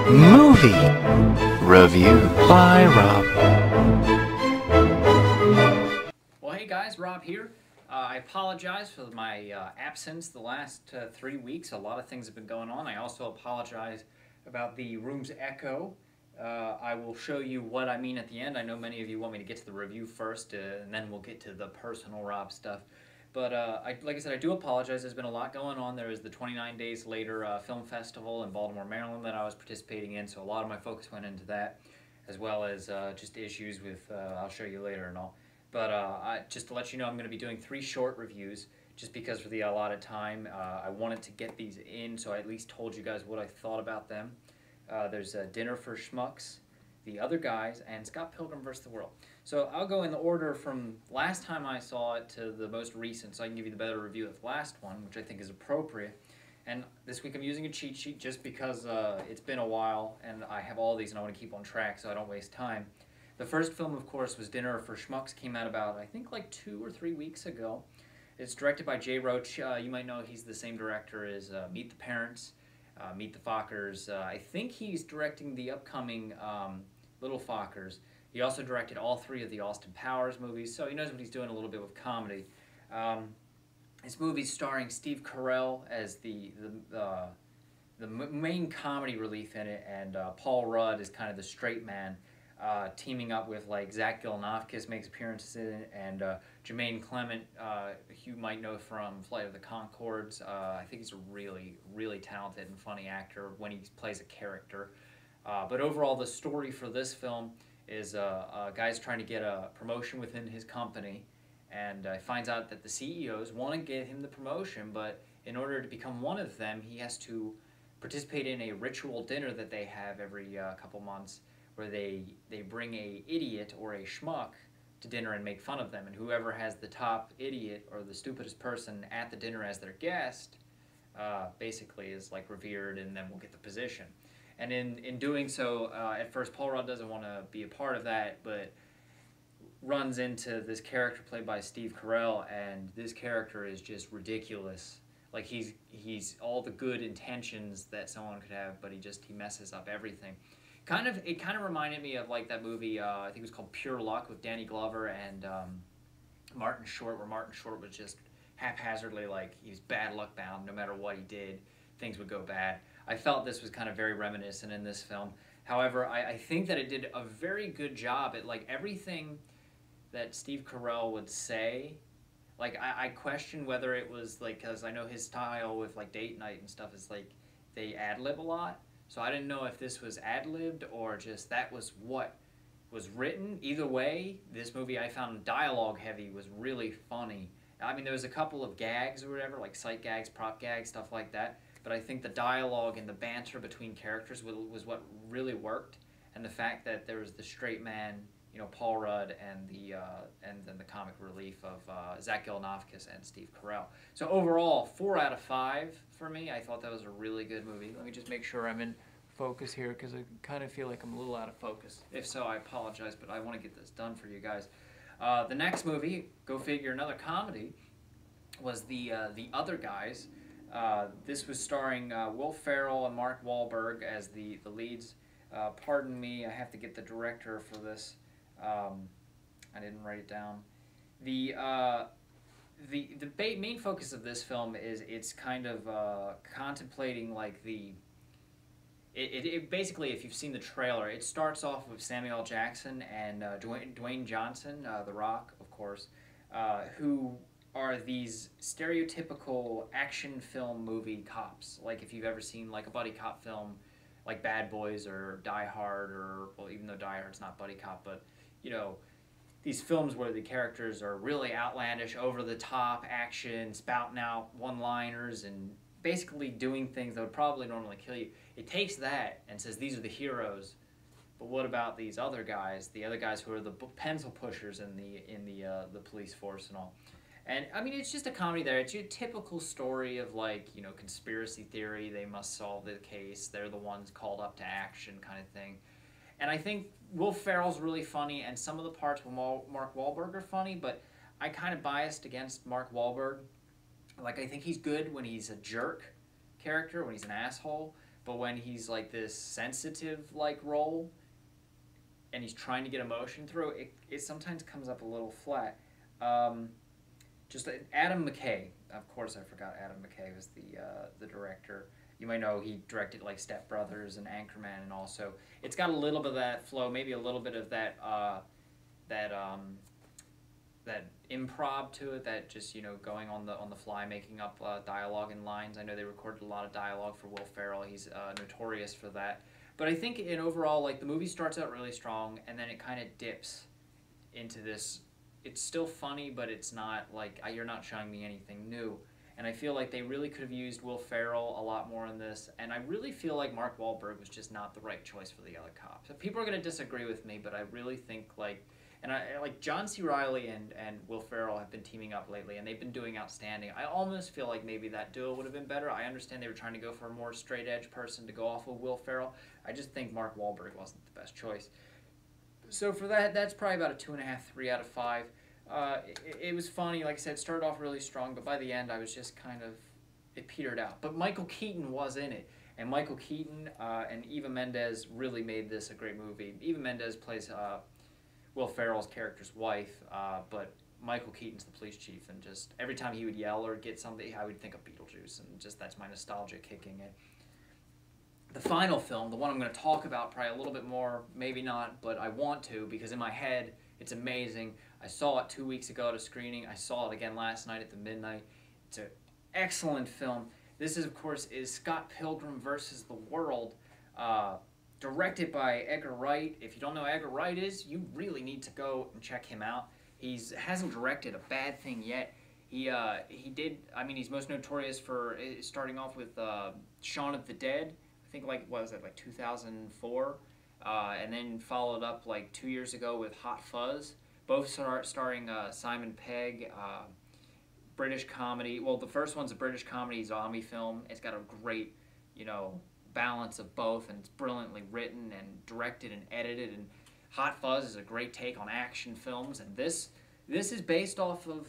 Movie Review by Rob. Well, hey guys, Rob here. I apologize for my absence the last 3 weeks. A lot of things have been going on. I also apologize about the room's echo. I will show you what I mean at the end. I know many of you want me to get to the review first, and then we'll get to the personal Rob stuff. But like I said, I do apologize. There's been a lot going on. There was the 29 Days Later Film Festival in Baltimore, Maryland that I was participating in, so a lot of my focus went into that, as well as just issues with, I'll show you later and all. But just to let you know, I'm going to be doing 3 short reviews, just because for the allotted time, I wanted to get these in, so I at least told you guys what I thought about them. There's Dinner for Schmucks, The Other Guys, and Scott Pilgrim vs. the World. So I'll go in the order from last time I saw it to the most recent, so I can give you the better review of the last one, which I think is appropriate. And this week I'm using a cheat sheet just because it's been a while, and I have all these and I want to keep on track so I don't waste time. The first film, of course, was Dinner for Schmucks. Came out about, I think, like 2 or 3 weeks ago. It's directed by Jay Roach. You might know he's the same director as Meet the Parents, Meet the Fockers. I think he's directing the upcoming Little Fockers. He also directed all 3 of the Austin Powers movies, so he knows what he's doing a little bit with comedy. This movie's starring Steve Carell as the main comedy relief in it, and Paul Rudd is kind of the straight man, teaming up with like Zach Galifianakis makes appearances in it, and Jermaine Clement, you might know from Flight of the Conchords. I think he's a really, really talented and funny actor when he plays a character. But overall, the story for this film is a guy's trying to get a promotion within his company, and finds out that the CEOs want to get him the promotion, but in order to become one of them, he has to participate in a ritual dinner that they have every couple months, where they bring a idiot or a schmuck to dinner and make fun of them, and whoever has the top idiot or the stupidest person at the dinner as their guest basically is like revered and then will get the position. And in doing so, at first Paul Rudd doesn't want to be a part of that, but runs into this character played by Steve Carell, and this character is just ridiculous. Like he's all the good intentions that someone could have, but he messes up everything. It kind of reminded me of like that movie, I think it was called Pure Luck, with Danny Glover and Martin Short, where Martin Short was just haphazardly, like, he was bad luck bound. No matter what he did, things would go bad. I felt this was kind of very reminiscent in this film. However, I think that it did a very good job at, like, everything that Steve Carell would say. Like, I question whether it was, like, because I know his style with, like, date night and stuff is, like, they ad-lib a lot. So I didn't know if this was ad-libbed or just that was what was written. Either way, this movie I found dialogue heavy, was really funny. I mean, there was a couple of gags or whatever, like sight gags, prop gags, stuff like that. But I think the dialogue and the banter between characters was what really worked. And the fact that there was the straight man, you know, Paul Rudd, and then the comic relief of Zach Galifianakis and Steve Carell. So overall, 4 out of 5 for me. I thought that was a really good movie. Let me just make sure I'm in focus here, because I kind of feel like I'm a little out of focus. If so, I apologize, but I want to get this done for you guys. The next movie, go figure, another comedy, was The Other Guys. This was starring Will Ferrell and Mark Wahlberg as the leads. Pardon me, I have to get the director for this. I didn't write it down. The main focus of this film is it's kind of contemplating like it basically, if you've seen the trailer, it starts off with Samuel L. Jackson and Dwayne Johnson, The Rock, of course, who are these stereotypical action film movie cops. Like if you've ever seen like a buddy cop film, like Bad Boys or Die Hard, or, well, even though Die Hard's not buddy cop, but, you know, these films where the characters are really outlandish, over-the-top action, spouting out one-liners, and basically doing things that would probably normally kill you. It takes that and says, these are the heroes, but what about these other guys, the other guys who are the pencil pushers in the police force and all. And, I mean, it's just a comedy there. It's your typical story of, like, you know, conspiracy theory. They must solve the case. They're the ones called up to action kind of thing. And I think Will Ferrell's really funny, and some of the parts with Mark Wahlberg are funny, but I kind of biased against Mark Wahlberg. Like, I think he's good when he's a jerk character, when he's an asshole, but when he's like this sensitive like role, and he's trying to get emotion through, it sometimes comes up a little flat. Just Adam McKay, of course I forgot Adam McKay was the director. You might know he directed like Step Brothers and Anchorman, and also it's got a little bit of that flow, maybe a little bit of that that improv to it, that just going on the fly, making up dialogue and lines. I know they recorded a lot of dialogue for Will Ferrell. He's notorious for that. But I think in overall, like the movie starts out really strong, and then it kind of dips into this. It's still funny, but it's not like you're not showing me anything new. And I feel like they really could have used Will Ferrell a lot more in this. And I really feel like Mark Wahlberg was just not the right choice for the other cop. So people are going to disagree with me, but I really think and I like John C. Reilly and Will Ferrell have been teaming up lately, and they've been doing outstanding. I almost feel like maybe that duo would have been better. I understand they were trying to go for a more straight edge person to go off of Will Ferrell. I just think Mark Wahlberg wasn't the best choice. So for that's probably about a 2.5, 3 out of 5. It was funny, like I said, it started off really strong, but by the end I was just it petered out. But Michael Keaton was in it, and Michael Keaton and Eva Mendes really made this a great movie. Eva Mendes plays Will Ferrell's character's wife, but Michael Keaton's the police chief, and just every time he would yell or get something, I would think of Beetlejuice, and just that's my nostalgia kicking in. The final film, the one I'm going to talk about probably a little bit more, maybe not, but I want to, because in my head, it's amazing. I saw it 2 weeks ago at a screening. I saw it again last night at the midnight. It's an excellent film. This is, of course, Scott Pilgrim versus the World, directed by Edgar Wright. If you don't know who Edgar Wright is, you really need to go and check him out. Hasn't directed a bad thing yet. He did. I mean, he's most notorious for starting off with Shaun of the Dead. I think like 2004, and then followed up like 2 years ago with Hot Fuzz. Both starring Simon Pegg. British comedy. Well, the first one's a British comedy zombie film. It's got a great, balance of both, and it's brilliantly written and directed and edited. And Hot Fuzz is a great take on action films. And this is based off of.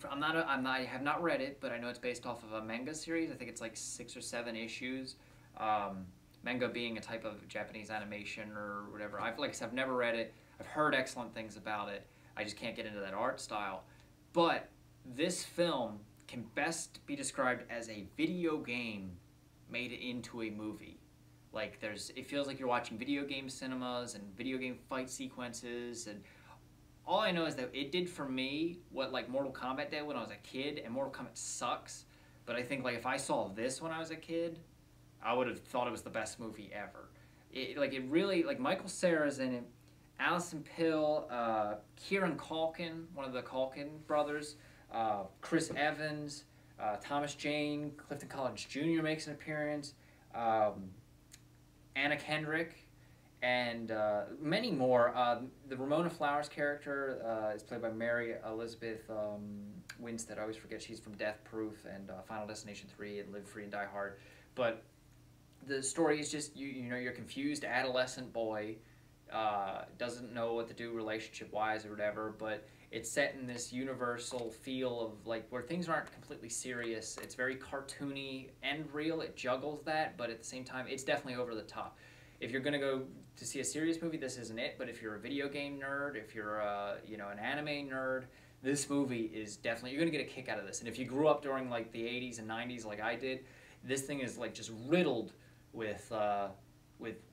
I have not read it, but I know it's based off of a manga series. I think it's like 6 or 7 issues. Manga being a type of Japanese animation or whatever. I've never read it. I've heard excellent things about it. I just can't get into that art style. But this film can best be described as a video game made into a movie. Like it feels like you're watching video game cinemas and video game fight sequences, and all I know is that it did for me what like Mortal Kombat did when I was a kid, and Mortal Kombat sucks. But I think like if I saw this when I was a kid, I would have thought it was the best movie ever. It really, Michael Cera's in it, Alison Pill, Kieran Culkin, one of the Culkin brothers, Chris Evans, Thomas Jane, Clifton Collins Jr. makes an appearance, Anna Kendrick, and many more. The Ramona Flowers character is played by Mary Elizabeth Winstead. I always forget she's from Death Proof and Final Destination 3 and Live Free and Die Hard. But the story is just, you're a confused adolescent boy, doesn't know what to do relationship-wise or whatever, but it's set in this universal feel of where things aren't completely serious. It's very cartoony and real. It juggles that, but at the same time, it's definitely over the top. If you're going to go to see a serious movie, this isn't it, but if you're a video game nerd, if you're an anime nerd, this movie is definitely, you're going to get a kick out of this. And if you grew up during the 80s and 90s like I did, this thing is just riddled with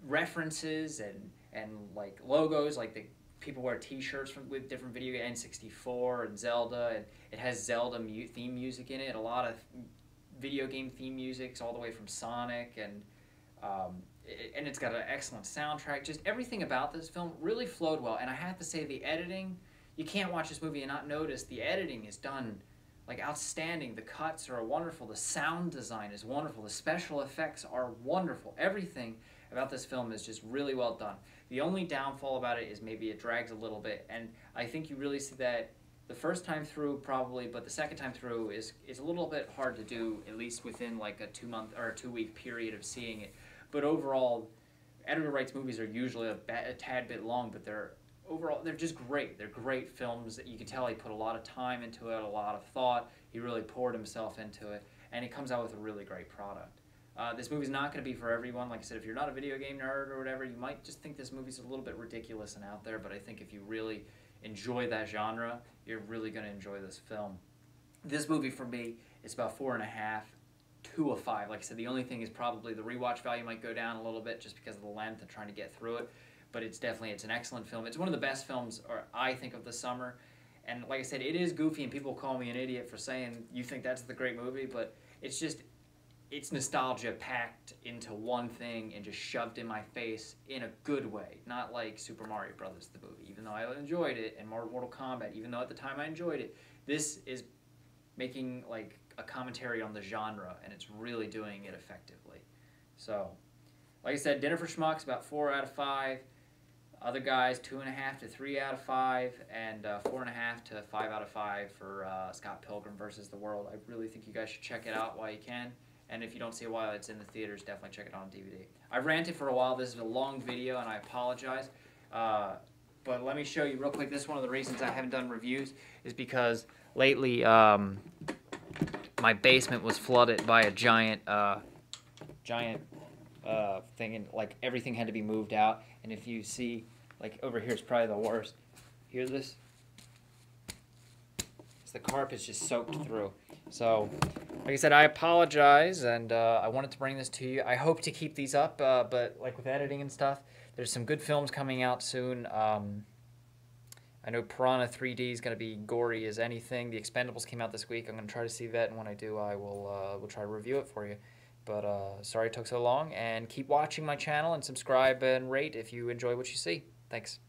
references and logos. The people wear T-shirts with different video games, N64 and Zelda, and it has Zelda theme music in it. A lot of video game theme musics, all the way from Sonic, and it's got an excellent soundtrack. Just everything about this film really flowed well. And I have to say, the editing, you can't watch this movie and not notice the editing is done outstanding. The cuts are wonderful. The sound design is wonderful. The special effects are wonderful. Everything about this film is just really well done. The only downfall about it is maybe it drags a little bit, and I think you really see that the first time through probably, but the second time through is a little bit hard to do, at least within a 2-month or a 2-week period of seeing it. But overall, Edgar Wright's movies are usually a tad bit long, but they're just great. They're great films that you can tell he put a lot of time into it, a lot of thought. He really poured himself into it, and it comes out with a really great product. This movie's not going to be for everyone. Like I said, if you're not a video game nerd or whatever, you might just think this movie's a little bit ridiculous and out there, but I think if you really enjoy that genre, you're really going to enjoy this film. This movie, for me, is about 4.5 to a 5. Like I said, the only thing is probably the rewatch value might go down a little bit just because of the length and trying to get through it, but it's an excellent film. It's one of the best films, or I think, of the summer. And like I said, it is goofy, and people call me an idiot for saying you think that's the great movie, but it's nostalgia packed into one thing and just shoved in my face in a good way. Not like Super Mario Brothers, the movie, even though I enjoyed it, and Mortal Kombat, even though at the time I enjoyed it. This is making like a commentary on the genre, and it's really doing it effectively. So, like I said, Dinner for Schmucks, about 4 out of 5. Other guys, 2.5 to 3 out of 5, and 4.5 to 5 out of 5 for Scott Pilgrim versus the World. I really think you guys should check it out while you can. And if you don't see it while it's in the theaters, definitely check it out on DVD. I've ranted for a while. This is a long video, and I apologize. But let me show you real quick. This is one of the reasons I haven't done reviews, is because lately my basement was flooded by a giant thing, and like everything had to be moved out. And if you see, like over here is probably the worst. Hear this? The carpet's just soaked through. So, like I said, I apologize, and I wanted to bring this to you. I hope to keep these up, but like with editing and stuff, there's some good films coming out soon. I know Piranha 3D is going to be gory as anything. The Expendables came out this week. I'm going to try to see that, and when I do, I will try to review it for you. But sorry it took so long, and keep watching my channel and subscribe and rate if you enjoy what you see. Thanks.